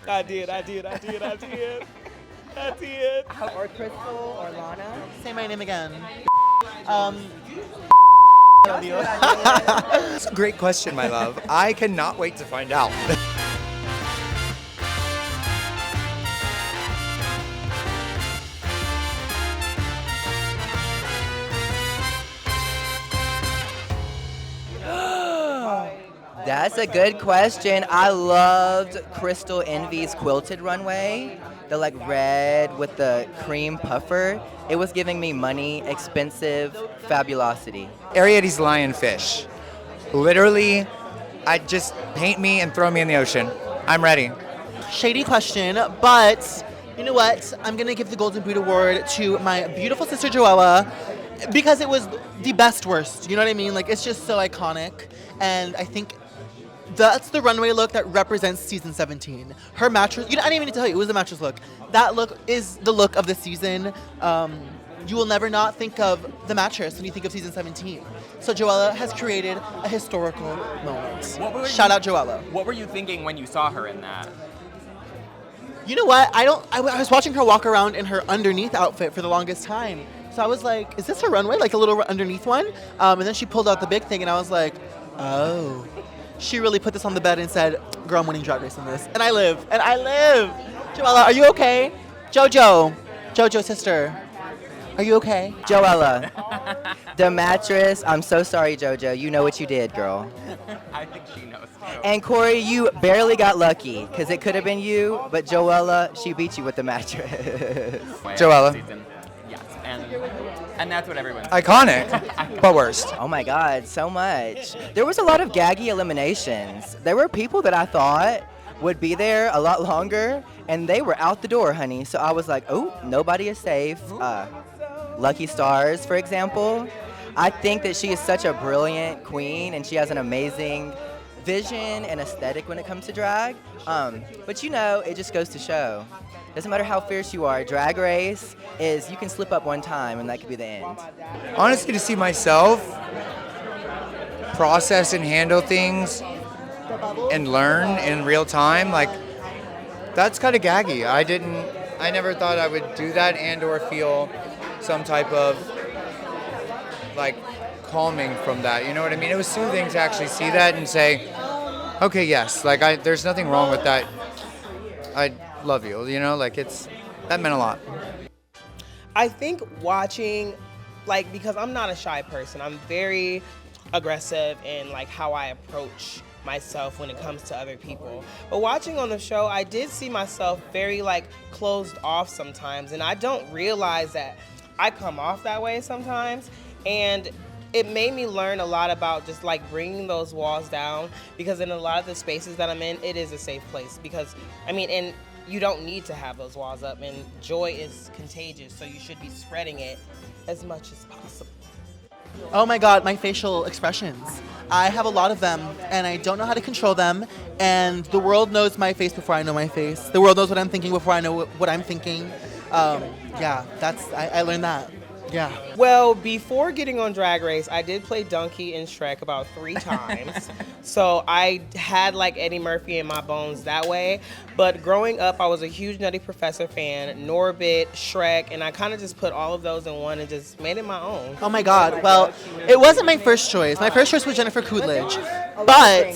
I did. Or Crystal or Lana. Say my name again. That's a great question, my love. I cannot wait to find out. That's a good question. I loved Crystal Envy's quilted runway. The like red with the cream puffer. It was giving me money, expensive, fabulosity. Arietta's lionfish. Literally, I just paint me and throw me in the ocean. I'm ready. Shady question, but you know what? I'm gonna give the Golden Boot Award to my beautiful sister Joella because it was the best worst. You know what I mean? Like it's just so iconic, and I think that's the runway look that represents season 17. Her mattress, I didn't even need to tell you, it was the mattress look. That look is the look of the season. You will never not think of the mattress when you think of season 17. So Joella has created a historical moment. Shout out Joella. What were you thinking when you saw her in that? You know what? I was watching her walk around in her underneath outfit for the longest time. So I was like, is this her runway? Like a little underneath one? And then she pulled out the big thing and I was like, oh. She really put this on the bed and said, girl, I'm winning Drag Race in this. And I live. Joella, are you okay? Jojo, sister, are you okay? Joella, the mattress. I'm so sorry, JoJo. You know what you did, girl. I think she knows too. And Corey, you barely got lucky because it could have been you, but Joella, she beat you with the mattress. Joella. Yes, and that's what everyone's Iconic, but worst. Oh my God, so much. There was a lot of gaggy eliminations. There were people that I thought would be there a lot longer, and they were out the door, honey. So I was like, oh, nobody is safe. Lucky Stars, for example. I think that she is such a brilliant queen, and she has an amazing vision and aesthetic when it comes to drag. But it just goes to show. Doesn't matter how fierce you are, Drag Race is, you can slip up one time and that could be the end. Honestly, to see myself process and handle things and learn in real time, like, that's kind of gaggy. I never thought I would do that and or feel some type of, like, calming from that. You know what I mean? It was soothing to actually see that and say, okay, yes, like, there's nothing wrong with that. I love you, like that meant a lot. I think watching, like, because I'm not a shy person, I'm very aggressive in like how I approach myself when it comes to other people. But watching on the show, I did see myself very like closed off sometimes, and I don't realize that I come off that way sometimes. And it made me learn a lot about just like bringing those walls down, because in a lot of the spaces that I'm in, it is a safe place. Because and you don't need to have those walls up, and joy is contagious, so you should be spreading it as much as possible. Oh my God, my facial expressions. I have a lot of them, and I don't know how to control them, and the world knows my face before I know my face. The world knows what I'm thinking before I know what I'm thinking. I learned that. Yeah. Well, before getting on Drag Race, I did play Donkey in Shrek about 3 times. So I had like Eddie Murphy in my bones that way. But growing up, I was a huge Nutty Professor fan, Norbit, Shrek, and I kind of just put all of those in one and just made it my own. Oh my God. Well, it wasn't my first choice. My first choice was Jennifer Coolidge. But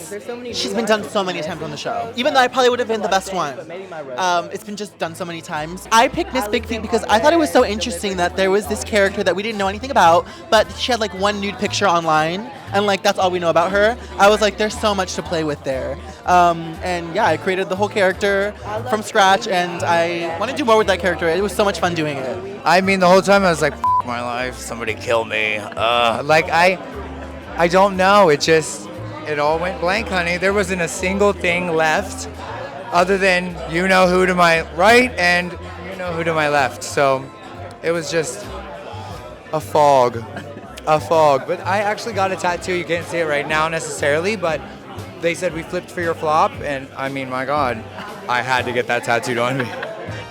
she's been done so many times on the show. Even though I probably would have been the best one. It's been just done so many times. I picked Miss Big Feet because I thought it was so interesting that there was this character that we didn't know anything about, but she had like one nude picture online, and like that's all we know about her. I was like, there's so much to play with there. And yeah, I created the whole character from scratch, and I want to do more with that character. It was so much fun doing it. I mean, the whole time I was like, F my life, somebody kill me. I don't know. It all went blank, honey. There wasn't a single thing left other than you know who to my right and you know who to my left. So it was just a fog. But I actually got a tattoo. You can't see it right now necessarily, but they said we flipped for your flop, and I mean, my God, I had to get that tattooed on me.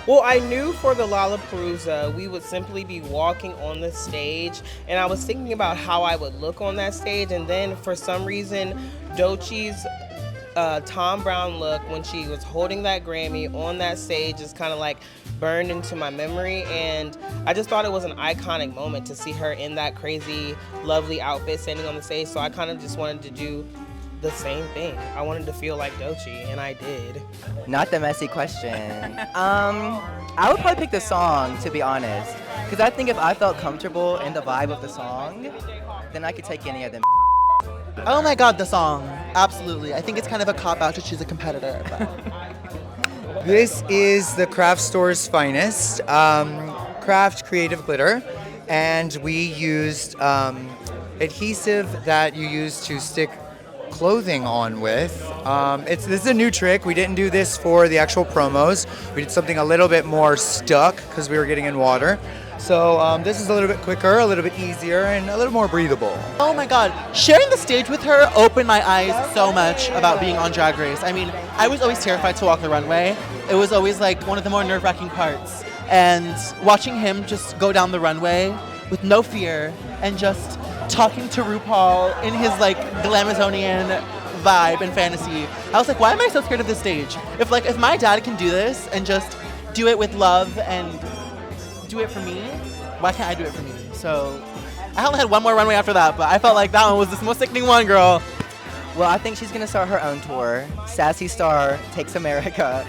Well, I knew for the Lollapalooza, we would simply be walking on the stage, and I was thinking about how I would look on that stage, and then for some reason, Doechie's Tom Brown look when she was holding that Grammy on that stage is kind of like burned into my memory, and I just thought it was an iconic moment to see her in that crazy, lovely outfit standing on the stage. So I kind of just wanted to do the same thing. I wanted to feel like Doechii, and I did. Not the messy question. I would probably pick the song, to be honest, because I think if I felt comfortable in the vibe of the song, then I could take any of them. Oh my God, the song. Absolutely. I think it's kind of a cop-out to choose a competitor. But. This is the craft store's finest, craft creative glitter, and we used adhesive that you use to stick clothing on with. This is a new trick. We didn't do this for the actual promos. We did something a little bit more stuck because we were getting in water. So this is a little bit quicker, a little bit easier, and a little more breathable. Oh my God, sharing the stage with her opened my eyes so much about being on Drag Race. I mean, I was always terrified to walk the runway. It was always like one of the more nerve-wracking parts. And watching him just go down the runway with no fear and just talking to RuPaul in his like Glamazonian vibe and fantasy, I was like, why am I so scared of this stage? If my dad can do this and just do it with love and do it for me, why can't I do it for me? So I only had one more runway after that, but I felt like that one was the most sickening one, girl. Well, I think she's gonna start her own tour. Sassy Star Takes America.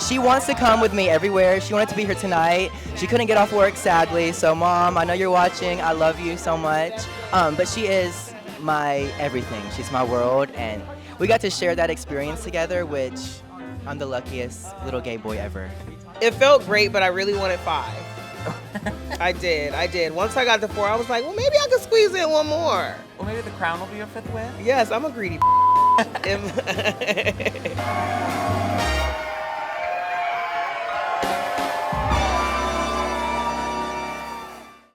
She wants to come with me everywhere. She wanted to be here tonight. She couldn't get off work, sadly. So, Mom, I know you're watching. I love you so much. But she is my everything. She's my world, and we got to share that experience together, which I'm the luckiest little gay boy ever. It felt great, but I really wanted 5. I did. Once I got to 4, I was like, well, maybe I could squeeze in one more. Well, maybe the crown will be your 5th win. Yes, I'm a greedy